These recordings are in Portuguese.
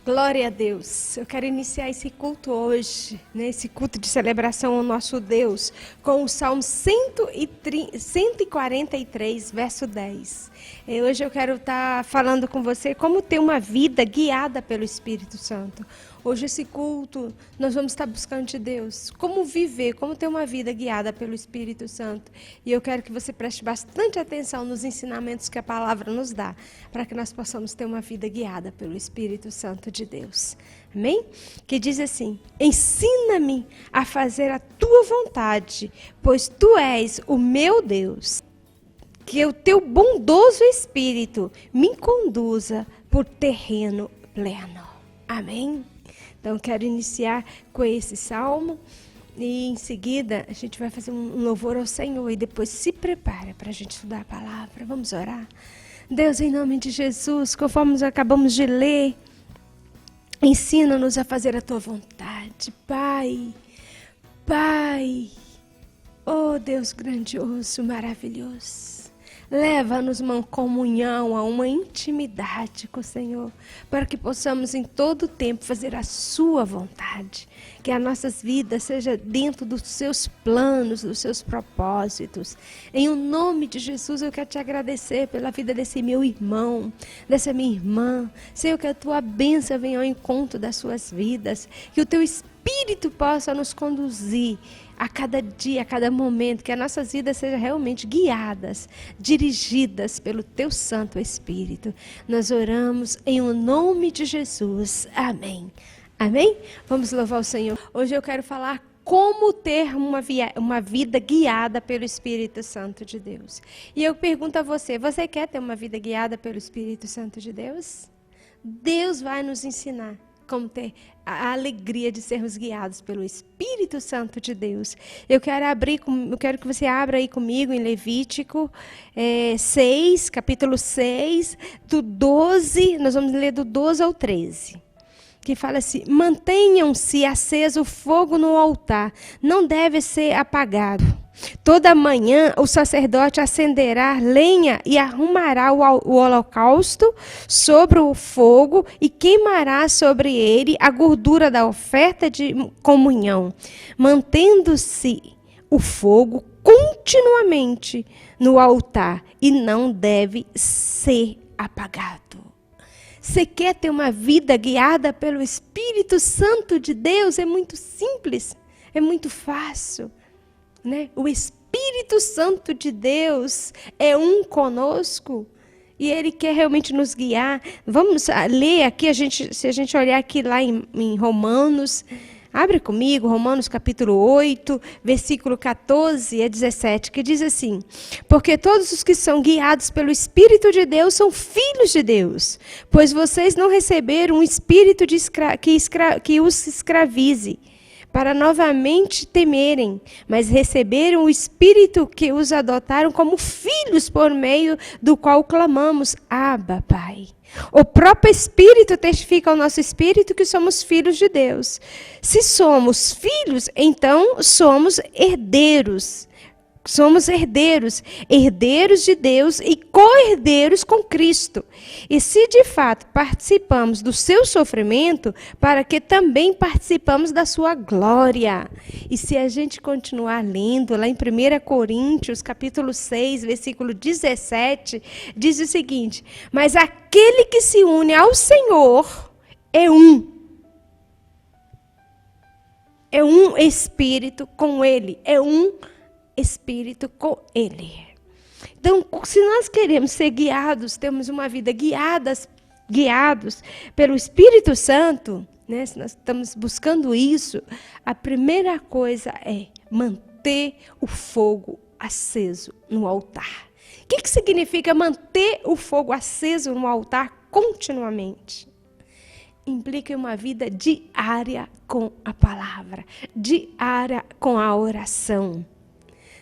Glória a Deus. Eu quero iniciar esse culto hoje, né? Esse culto de celebração ao nosso Deus, com o Salmo 143, verso 10. Hoje eu quero estar falando com você como ter uma vida guiada pelo Espírito Santo. Hoje esse culto, nós vamos estar buscando de Deus, como viver, como ter uma vida guiada pelo Espírito Santo. E eu quero que você preste bastante atenção nos ensinamentos que a palavra nos dá, para que nós possamos ter uma vida guiada pelo Espírito Santo de Deus. Amém? Que diz assim: ensina-me a fazer a tua vontade, pois tu és o meu Deus. Que o teu bondoso Espírito me conduza por terreno pleno. Amém? Então, quero iniciar com esse salmo e, em seguida, a gente vai fazer um louvor ao Senhor e depois se prepara para a gente estudar a palavra. Vamos orar? Deus, em nome de Jesus, conforme nós acabamos de ler, ensina-nos a fazer a Tua vontade. Pai, oh Deus grandioso, maravilhoso. Leva-nos uma comunhão, a uma intimidade com o Senhor, para que possamos em todo tempo fazer a sua vontade, que as nossas vidas sejam dentro dos seus planos, dos seus propósitos. Em o nome de Jesus eu quero te agradecer pela vida desse meu irmão, dessa minha irmã. Senhor, que a tua bênção venha ao encontro das suas vidas, que o teu Espírito possa nos conduzir a cada dia, a cada momento, que as nossas vidas sejam realmente guiadas, dirigidas pelo Teu Santo Espírito. Nós oramos em o nome de Jesus. Amém. Amém? Vamos louvar o Senhor. Hoje eu quero falar como ter uma vida guiada pelo Espírito Santo de Deus. E eu pergunto a você, você quer ter uma vida guiada pelo Espírito Santo de Deus? Deus vai nos ensinar como ter a alegria de sermos guiados pelo Espírito Santo de Deus. Eu quero que você abra aí comigo em Levítico 6, capítulo 6, do 12, nós vamos ler do 12 ao 13. Que fala assim: mantenham-se aceso o fogo no altar, não deve ser apagado. Toda manhã o sacerdote acenderá lenha e arrumará o holocausto sobre o fogo e queimará sobre ele a gordura da oferta de comunhão, mantendo-se o fogo continuamente no altar e não deve ser apagado. Você quer ter uma vida guiada pelo Espírito Santo de Deus? É muito simples, é muito fácil. Né? O Espírito Santo de Deus é um conosco e Ele quer realmente nos guiar. Vamos ler aqui, se a gente olhar aqui lá em Romanos, abre comigo, Romanos capítulo 8, versículo 14 a 17, que diz assim: porque todos os que são guiados pelo Espírito de Deus são filhos de Deus, pois vocês não receberam um espírito que os escravize, para novamente temerem, mas receberam o Espírito que os adotaram como filhos, por meio do qual clamamos: Abba, Pai. O próprio Espírito testifica ao nosso Espírito que somos filhos de Deus. Se somos filhos, então somos herdeiros. Somos herdeiros de Deus e co-herdeiros com Cristo. E se de fato participamos do seu sofrimento, para que também participamos da sua glória. E se a gente continuar lendo, lá em 1 Coríntios, capítulo 6, versículo 17, diz o seguinte: mas aquele que se une ao Senhor é um. É um Espírito com Ele, é um Espírito com Ele. Então, se nós queremos ser guiados, temos uma vida guiados pelo Espírito Santo, né? Se nós estamos buscando isso, a primeira coisa é manter o fogo aceso no altar. O que significa manter o fogo aceso no altar continuamente? Implica em uma vida diária com a palavra, diária com a oração.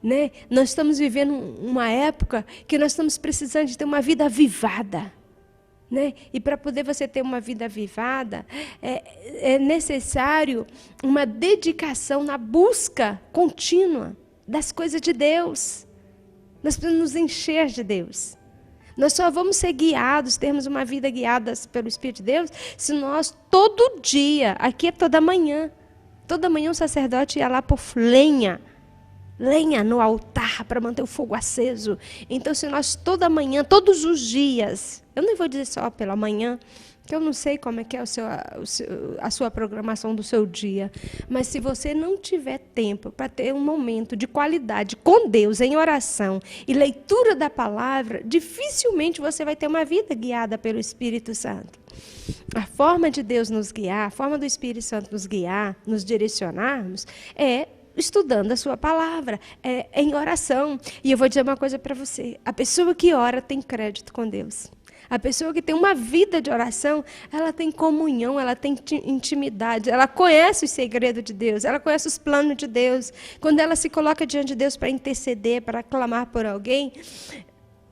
Né? Nós estamos vivendo uma época que nós estamos precisando de ter uma vida avivada. Né? E para poder você ter uma vida avivada, é necessário uma dedicação na busca contínua das coisas de Deus. Nós precisamos nos encher de Deus. Nós só vamos ser guiados, termos uma vida guiada pelo Espírito de Deus, se nós todo dia, aqui é toda manhã um sacerdote ia lá por lenha no altar para manter o fogo aceso. Então, se nós toda manhã, todos os dias, eu nem vou dizer só pela manhã, que eu não sei como é que é a sua programação do seu dia, mas se você não tiver tempo para ter um momento de qualidade com Deus, em oração e leitura da palavra, dificilmente você vai ter uma vida guiada pelo Espírito Santo. A forma de Deus nos guiar, a forma do Espírito Santo nos guiar, nos direcionarmos, é estudando a sua palavra, é em oração. E eu vou dizer uma coisa para você, a pessoa que ora tem crédito com Deus. A pessoa que tem uma vida de oração, ela tem comunhão, ela tem intimidade, ela conhece o segredo de Deus, ela conhece os planos de Deus. Quando ela se coloca diante de Deus para interceder, para clamar por alguém,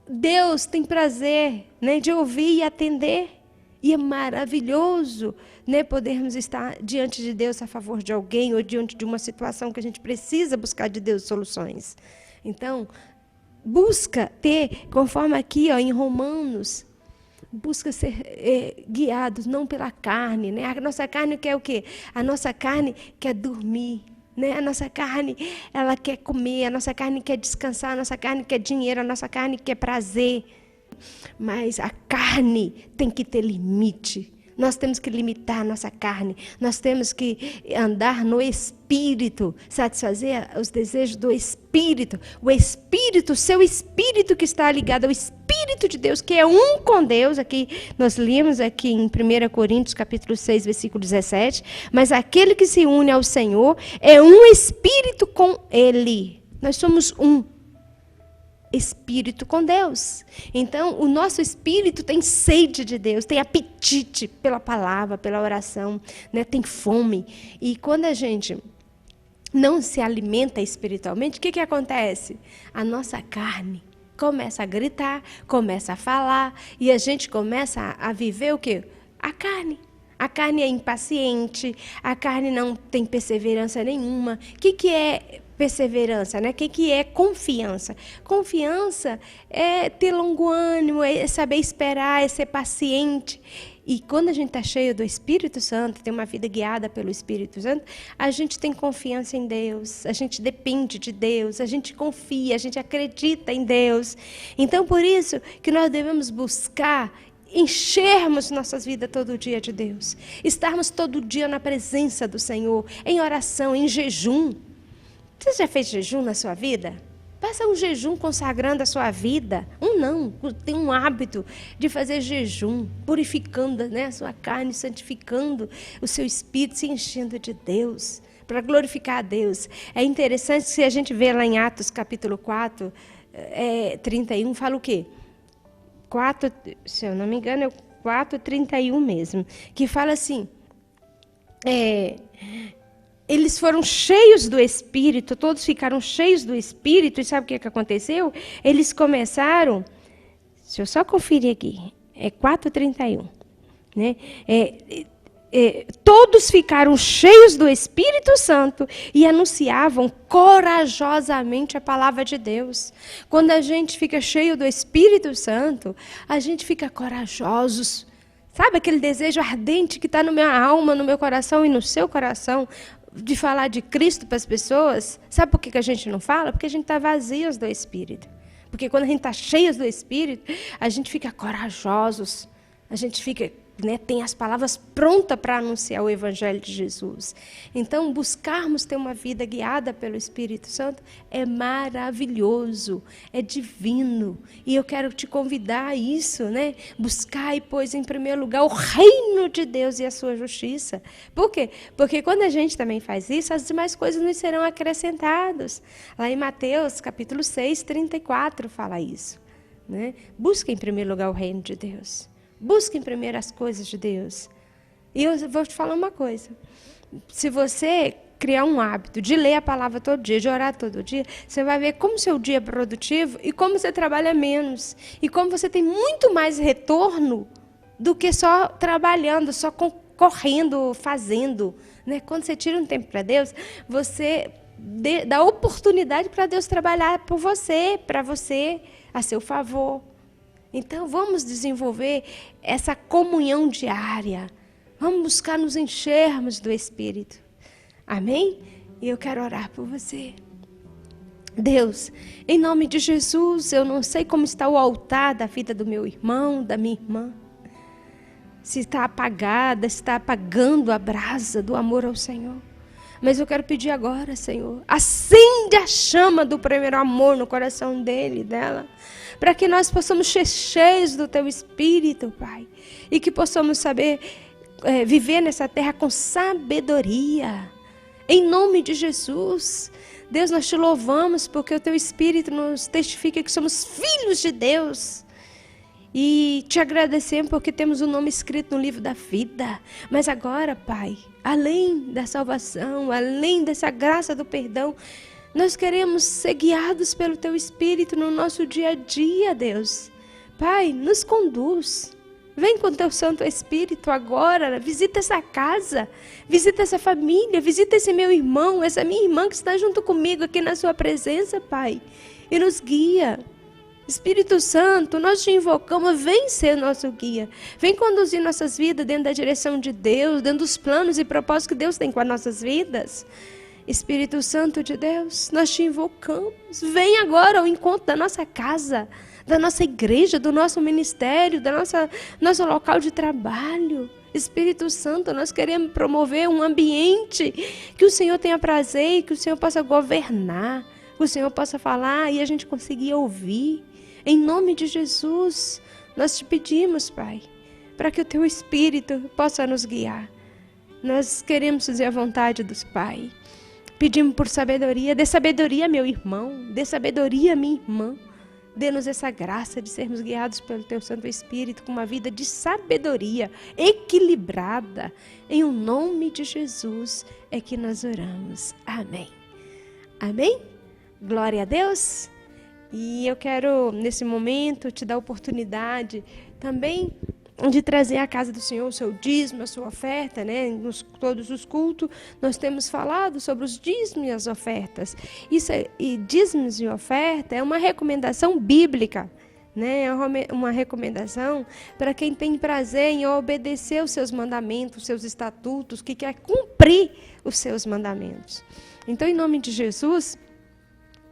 Deus tem prazer, né, de ouvir e atender. E é maravilhoso, né, podermos estar diante de Deus a favor de alguém ou diante de uma situação que a gente precisa buscar de Deus soluções. Então, busca ter, conforme aqui ó, em Romanos, busca ser guiados não pela carne, né? A nossa carne quer o quê? A nossa carne quer dormir, né? A nossa carne, ela quer comer, a nossa carne quer descansar, a nossa carne quer dinheiro, a nossa carne quer prazer. Mas a carne tem que ter limite. Nós temos que limitar a nossa carne. Nós temos que andar no Espírito, satisfazer os desejos do Espírito. O Espírito, o seu Espírito que está ligado ao Espírito de Deus, que é um com Deus. Aqui nós lemos aqui em 1 Coríntios, capítulo 6, versículo 17. Mas aquele que se une ao Senhor é um Espírito com Ele. Nós somos um Espírito com Deus. Então, o nosso espírito tem sede de Deus, tem apetite pela palavra, pela oração, né? Tem fome. E quando a gente não se alimenta espiritualmente, o que acontece? A nossa carne começa a gritar, começa a falar, e a gente começa a viver o quê? A carne. A carne é impaciente, a carne não tem perseverança nenhuma. O que é perseverança, né? O que é confiança? Confiança é ter longo ânimo, é saber esperar, é ser paciente. E quando a gente está cheio do Espírito Santo, tem uma vida guiada pelo Espírito Santo, a gente tem confiança em Deus, a gente depende de Deus, a gente confia, a gente acredita em Deus. Então, por isso que nós devemos buscar enchermos nossas vidas todo dia de Deus, estarmos todo dia na presença do Senhor, em oração, em jejum. Você já fez jejum na sua vida? Faça um jejum consagrando a sua vida. Tem um hábito de fazer jejum, purificando, né, a sua carne, santificando o seu espírito, se enchendo de Deus, para glorificar a Deus. É interessante que se a gente vê lá em Atos capítulo 4, 31, fala o quê? 4, se eu não me engano, é 4:31 mesmo, que fala assim, eles foram cheios do Espírito, todos ficaram cheios do Espírito, e sabe o que aconteceu? Eles começaram, se eu só conferir aqui, é 4:31, né? Todos ficaram cheios do Espírito Santo e anunciavam corajosamente a palavra de Deus. Quando a gente fica cheio do Espírito Santo, a gente fica corajosos. Sabe aquele desejo ardente que está na minha alma, no meu coração e no seu coração, de falar de Cristo para as pessoas? Sabe por que a gente não fala? Porque a gente está vazios do Espírito. Porque quando a gente está cheios do Espírito, a gente fica corajosos, a gente fica, né, tem as palavras prontas para anunciar o Evangelho de Jesus. Então, buscarmos ter uma vida guiada pelo Espírito Santo é maravilhoso, é divino. E eu quero te convidar a isso, né? Buscar, pois, em primeiro lugar, o reino de Deus e a sua justiça. Por quê? Porque quando a gente também faz isso, as demais coisas nos serão acrescentadas. Lá em Mateus, capítulo 6, 34, fala isso, né? Busca, em primeiro lugar, o reino de Deus. Busquem primeiro as coisas de Deus. E eu vou te falar uma coisa. Se você criar um hábito de ler a palavra todo dia, de orar todo dia, você vai ver como seu dia é produtivo e como você trabalha menos. E como você tem muito mais retorno do que só trabalhando, só correndo, fazendo, né? Quando você tira um tempo para Deus, você dá oportunidade para Deus trabalhar por você, para você, a seu favor. Então, vamos desenvolver essa comunhão diária. Vamos buscar nos enchermos do Espírito. Amém? E eu quero orar por você. Deus, em nome de Jesus, eu não sei como está o altar da vida do meu irmão, da minha irmã. Se está apagada, se está apagando a brasa do amor ao Senhor. Mas eu quero pedir agora, Senhor, acende a chama do primeiro amor no coração dele, dela, para que nós possamos ser cheios do Teu Espírito, Pai, e que possamos saber viver nessa terra com sabedoria, em nome de Jesus. Deus, nós Te louvamos porque o Teu Espírito nos testifica que somos filhos de Deus. E Te agradecemos porque temos o nome escrito no livro da vida. Mas agora, Pai, além da salvação, além dessa graça do perdão, nós queremos ser guiados pelo Teu Espírito no nosso dia a dia, Deus. Pai, nos conduz. Vem com Teu Santo Espírito agora, visita essa casa, visita essa família, visita esse meu irmão, essa minha irmã que está junto comigo aqui na Sua presença, Pai. E nos guia. Espírito Santo, nós Te invocamos, vem ser nosso guia. Vem conduzir nossas vidas dentro da direção de Deus, dentro dos planos e propósitos que Deus tem com as nossas vidas. Espírito Santo de Deus, nós Te invocamos. Vem agora ao encontro da nossa casa, da nossa igreja, do nosso ministério, do nosso local de trabalho. Espírito Santo, nós queremos promover um ambiente que o Senhor tenha prazer e que o Senhor possa governar, que o Senhor possa falar e a gente conseguir ouvir. Em nome de Jesus, nós Te pedimos, Pai, para que o Teu Espírito possa nos guiar. Nós queremos fazer a vontade dos Pai. Pedimos por sabedoria. Dê sabedoria, meu irmão. Dê sabedoria, minha irmã. Dê-nos essa graça de sermos guiados pelo Teu Santo Espírito com uma vida de sabedoria, equilibrada. Em o nome de Jesus é que nós oramos. Amém. Amém? Glória a Deus. E eu quero, nesse momento, te dar a oportunidade também de trazer à casa do Senhor o seu dízimo, a sua oferta, né? Todos os cultos, nós temos falado sobre os dízimos e as ofertas. E dízimos e oferta é uma recomendação bíblica, né? É uma recomendação para quem tem prazer em obedecer os seus mandamentos, os seus estatutos, que quer cumprir os seus mandamentos. Então, em nome de Jesus,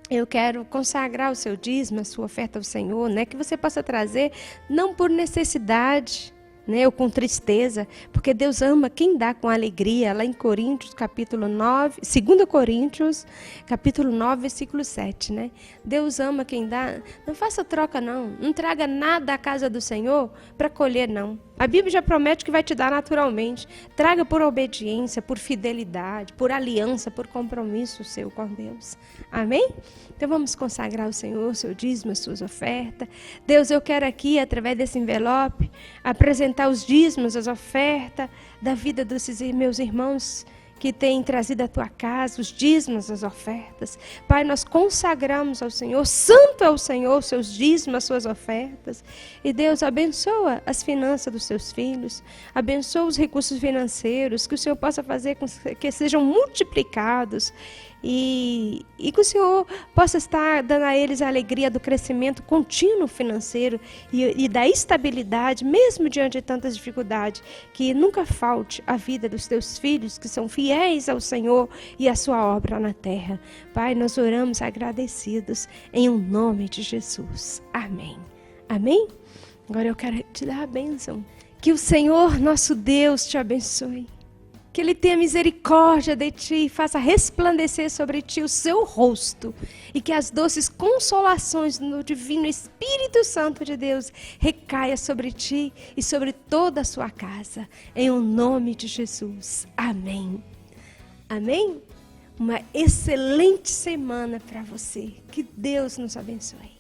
eu quero consagrar o seu dízimo, a sua oferta ao Senhor, né? Que você possa trazer, não por necessidade, né? Ou com tristeza, porque Deus ama quem dá com alegria. Lá em Coríntios, capítulo 9, 2 Coríntios, capítulo 9, versículo 7, né? Deus ama quem dá. Não faça troca, não. Não traga nada à casa do Senhor para colher, não. A Bíblia já promete que vai te dar naturalmente. Traga por obediência, por fidelidade, por aliança, por compromisso seu com Deus. Amém? Então vamos consagrar ao Senhor, seu dízimo, as suas ofertas. Deus, eu quero aqui, através desse envelope, apresentar os dízimos, as ofertas da vida desses meus irmãos que têm trazido à tua casa, os dízimos, as ofertas. Pai, nós consagramos ao Senhor, santo é o Senhor, os seus dízimos, as suas ofertas. E Deus, abençoa as finanças dos seus filhos, abençoa os recursos financeiros, que o Senhor possa fazer com que sejam multiplicados e que o Senhor possa estar dando a eles a alegria do crescimento contínuo financeiro e da estabilidade, mesmo diante de tantas dificuldades, que nunca falte a vida dos teus filhos, que são fiéis ao Senhor e à sua obra na terra. Pai, nós oramos agradecidos em um nome de Jesus. Amém. Amém? Agora eu quero te dar a bênção. Que o Senhor, nosso Deus, te abençoe. Que Ele tenha misericórdia de ti e faça resplandecer sobre ti o seu rosto. E que as doces consolações do divino Espírito Santo de Deus recaia sobre ti e sobre toda a sua casa. Em o nome de Jesus. Amém. Amém? Uma excelente semana para você. Que Deus nos abençoe.